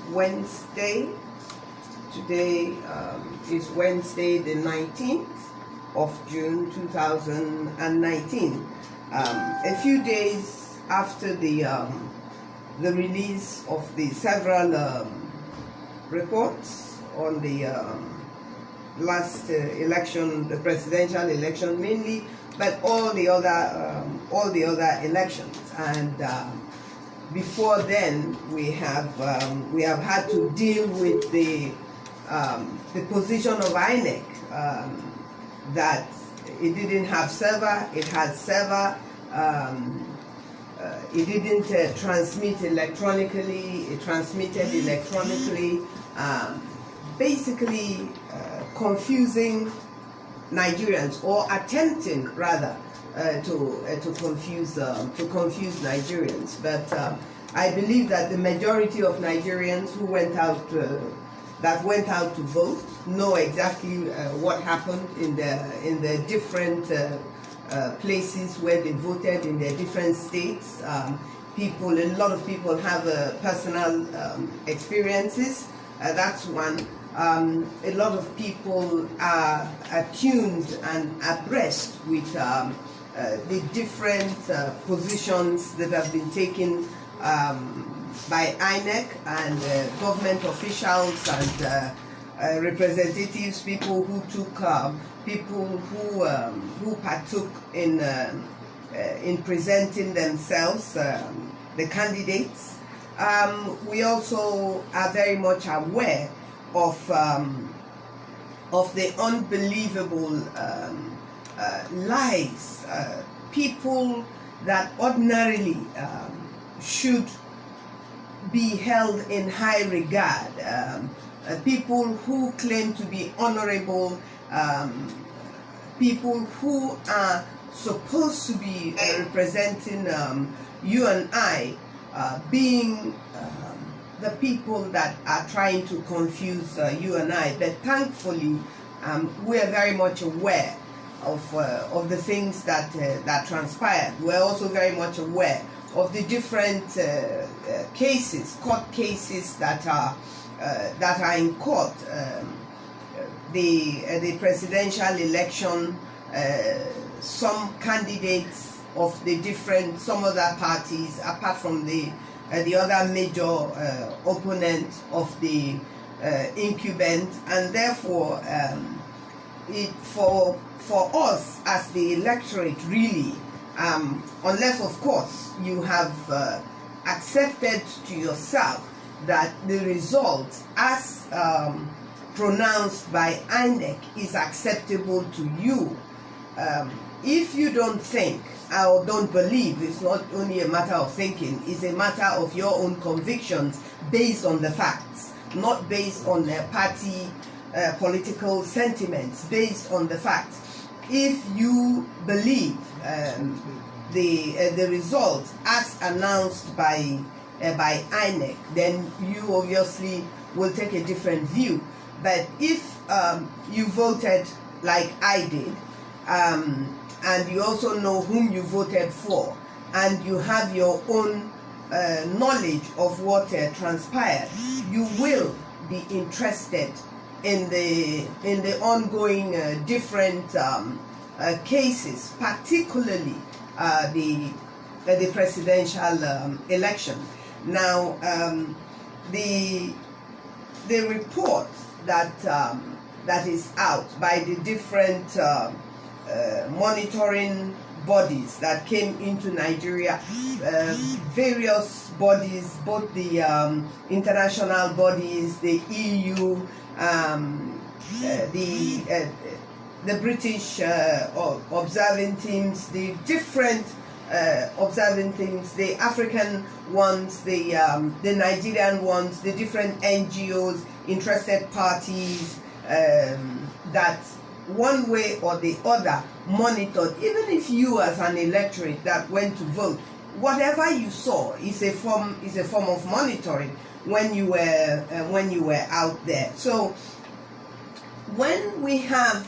Wednesday. Today is Wednesday the 19th of June 2019. A few days after the release of the several reports on the last election, the presidential election mainly, but all the other elections, and before then we have had to deal with the position of INEC, that it didn't have server, it had server, it didn't transmit electronically, it transmitted electronically, basically confusing Nigerians, or attempting rather to confuse Nigerians. But I believe that the majority of Nigerians who went out to vote know exactly what happened in the different places where they voted in their different states. A lot of people have personal experiences. That's one. A lot of people are attuned and abreast with the different positions that have been taken by INEC and government officials and representatives, people who partook in presenting themselves, the candidates. We also are very much aware of the unbelievable lies, people that ordinarily should be held in high regard, people who claim to be honorable, people who are supposed to be representing you and I, being the people that are trying to confuse you and I. But thankfully, we are very much aware of the things that transpired. We're also very much aware of the different court cases that are in court. The presidential election, some candidates of some other parties, apart from the other major opponent of the incumbent, and therefore for us as the electorate, really, unless of course you have accepted to yourself that the result as pronounced by INEC is acceptable to you. If you don't think or don't believe, it's not only a matter of thinking, it's a matter of your own convictions based on the facts, not based on party political sentiments, based on the facts. If you believe the result as announced by INEC, then you obviously will take a different view. But if you voted like I did, and you also know whom you voted for, and you have your own knowledge of what transpired, you will be interested in the ongoing different cases, particularly the presidential election. Now, the report that is out by the different monitoring bodies that came into Nigeria, various bodies, both the international bodies, the EU, the British observing teams, the different observing teams, the African ones, the Nigerian ones, the different NGOs, interested parties, that one way or the other monitored. Even if you as an electorate that went to vote, whatever you saw is a form of monitoring when you were out there. So when we have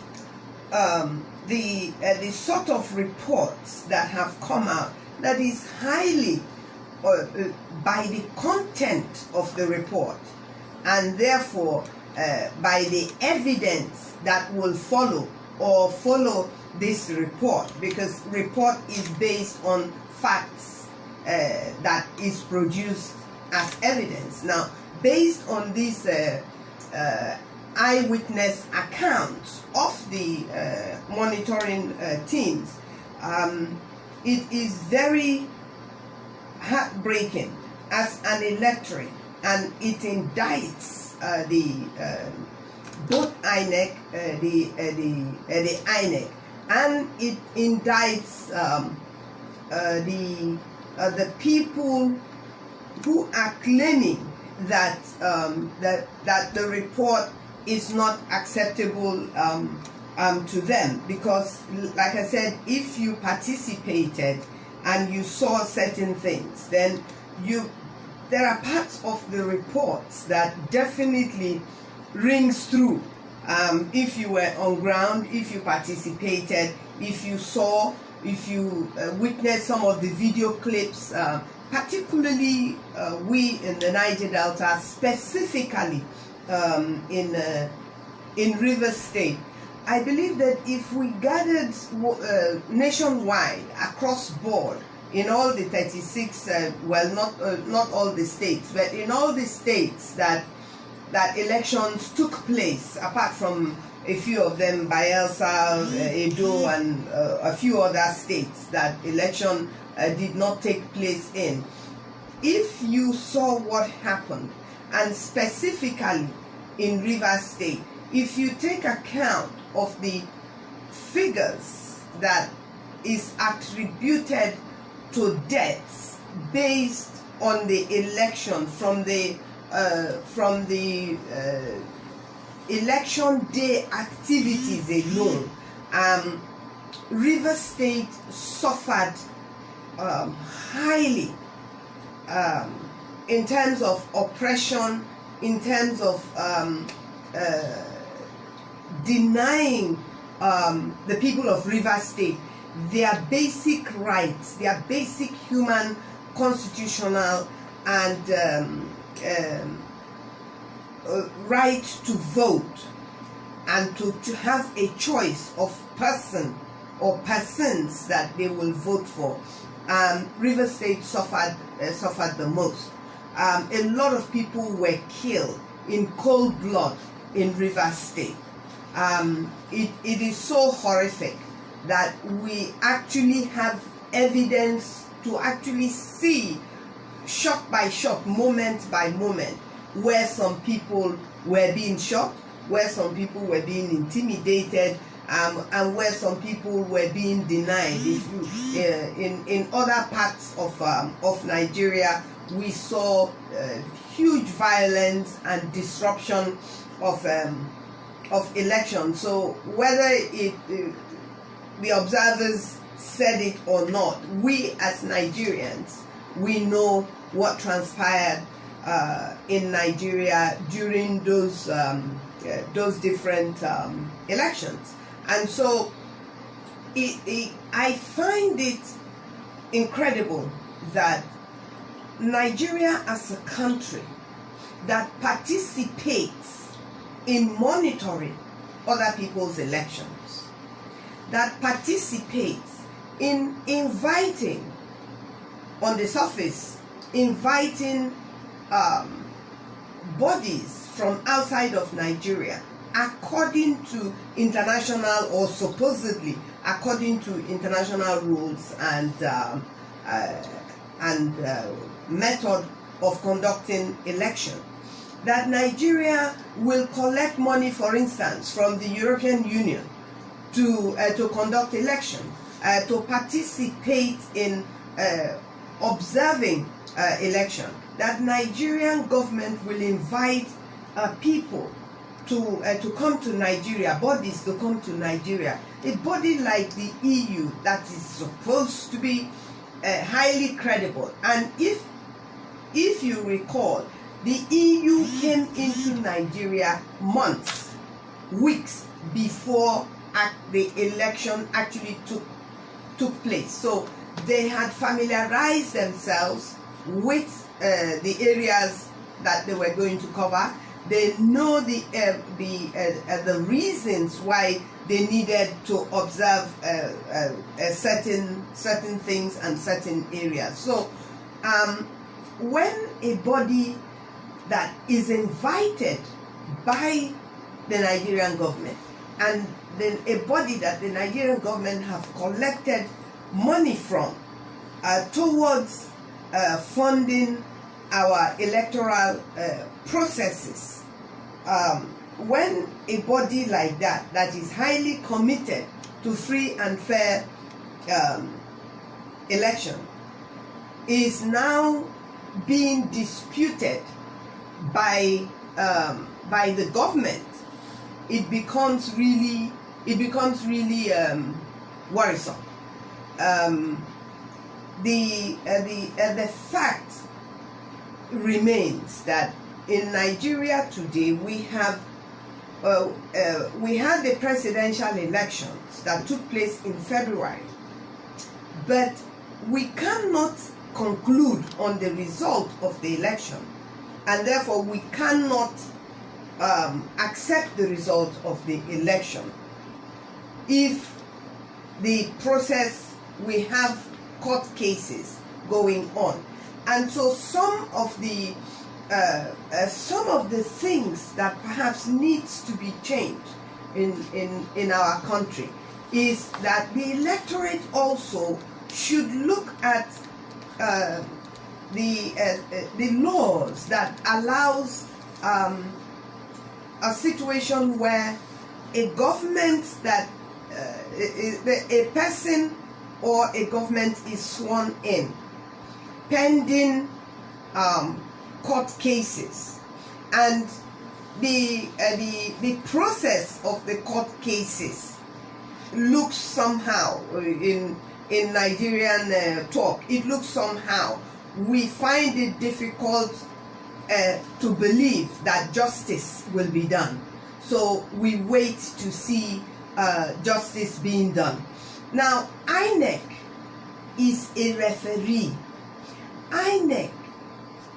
the sort of reports that have come out that is highly by the content of the report, and therefore by the evidence that will follow this report, because report is based on facts that is produced as evidence. Now, based on these eyewitness accounts of the monitoring teams, it is very heartbreaking as an electorate, and it indicts both INEC, the INEC, and it indicts the people who are claiming that that the report is not acceptable to them, because, like I said, if you participated and you saw certain things, then there are parts of the reports that definitely rings through. If you were on ground, if you participated, if you saw, if you witnessed some of the video clips, particularly we in the Niger Delta, specifically in River State. I believe that if we gathered nationwide, across board, in all the 36, well, not all the states, but in all the states that elections took place, apart from a few of them, Bayelsa, Edo, and a few other states that election did not take place in. If you saw what happened, and specifically in River State, if you take account of the figures that is attributed to deaths based on the election from the election day activities alone, River State suffered highly in terms of oppression, in terms of denying the people of River State their basic rights, their basic human, constitutional, and right to vote, and to have a choice of person or persons that they will vote for. River State suffered the most. A lot of people were killed in cold blood in River State. It is so horrific that we actually have evidence to actually see, shot by shot, moment by moment, where some people were being shot, where some people were being intimidated, and where some people were being denied. In other parts of Nigeria, we saw huge violence and disruption of elections. So whether the observers said it or not, we as Nigerians, we know what transpired in Nigeria during those different elections. And so I find it incredible that Nigeria as a country that participates in monitoring other people's elections, that participates in inviting, on the surface, inviting bodies from outside of Nigeria, according to international, or supposedly according to international rules and method of conducting election, that Nigeria will collect money, for instance, from the European Union to conduct election, to participate in observing election, that Nigerian government will invite people to come to Nigeria, bodies to come to Nigeria. A body like the EU that is supposed to be highly credible. And if you recall, the EU came into Nigeria months, weeks before the election actually took place. So they had familiarized themselves with the areas that they were going to cover. They know the reasons why they needed to observe certain things and certain areas. So when a body that is invited by the Nigerian government, and then a body that the Nigerian government have collected money from towards funding our electoral processes, when a body like that is highly committed to free and fair election is now being disputed by the government, it becomes really worrisome. The fact remains that in Nigeria today we had the presidential elections that took place in February, but we cannot conclude on the result of the election, and therefore we cannot accept the result of the election if the process, we have court cases going on. And so some of the things that perhaps needs to be changed in our country is that the electorate also should look at the laws that allows a situation where a government that a person or a government is sworn in pending court cases, and the process of the court cases looks somehow, in Nigerian talk, it looks somehow. We find it difficult to believe that justice will be done. So we wait to see justice being done. Now, INEC is a referee. INEC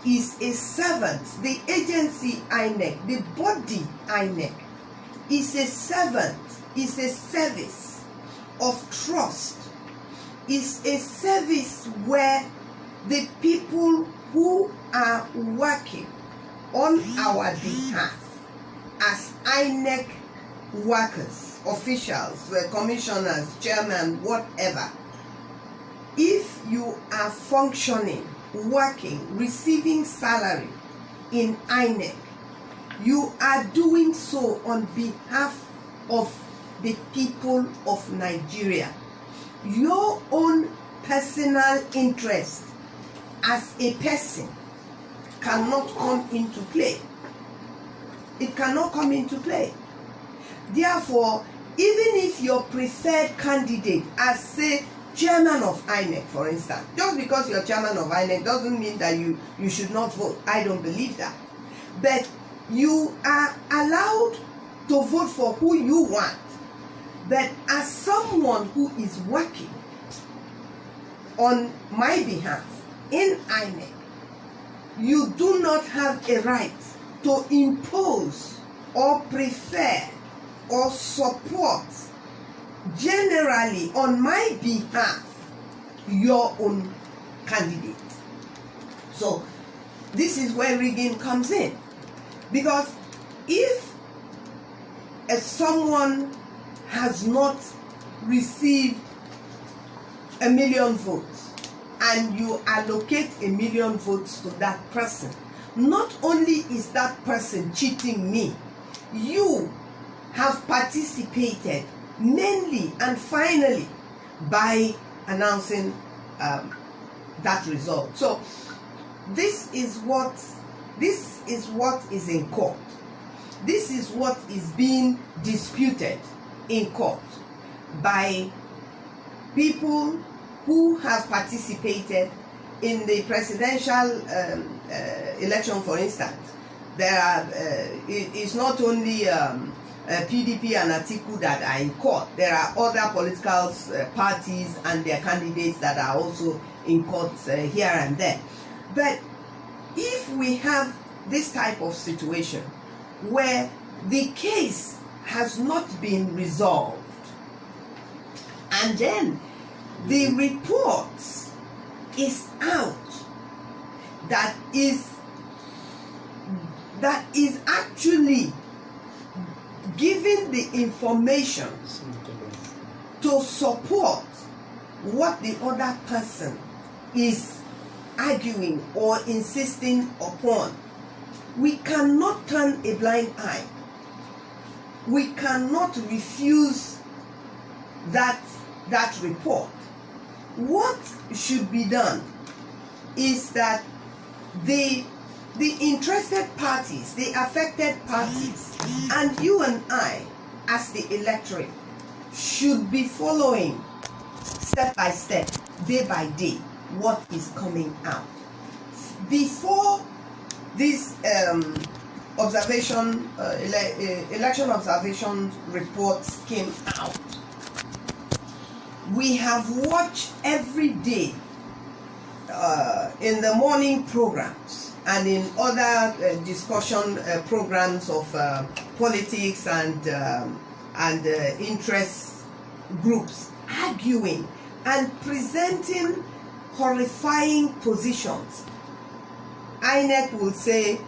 is a servant. The agency INEC, the body INEC, is a servant, is a service of trust, is a service where the people who are working on our behalf as INEC workers, officials, commissioners, chairman, whatever, if you are functioning, working, receiving salary in INEC, you are doing so on behalf of the people of Nigeria. Your own personal interest as a person cannot come into play. It cannot come into play. Therefore, even if your preferred candidate, as say chairman of INEC, for instance, just because you're chairman of INEC doesn't mean that you should not vote. I don't believe that. But you are allowed to vote for who you want. But as someone who is working on my behalf in INEC, you do not have a right to impose or prefer or support generally on my behalf your own candidate. So this is where rigging comes in, because if someone has not received 1 million votes and you allocate 1 million votes to that person, not only is that person cheating me, you have participated mainly and finally by announcing that result. So this is what is in court. This is what is being disputed in court by people who have participated in the presidential election. For instance, there are it's not only PDP and Atiku that are in court. There are other political parties and their candidates that are also in court here and there. But if we have this type of situation where the case has not been resolved, and then the report is out that is actually giving the information to support what the other person is arguing or insisting upon. We cannot turn a blind eye. We cannot refuse that report. What should be done is that the interested parties, the affected parties, and you and I, as the electorate, should be following step by step, day by day, what is coming out. Before this election observation reports came out, we have watched every day in the morning programs and in other discussion programs of politics and interest groups arguing and presenting horrifying positions. INEC will say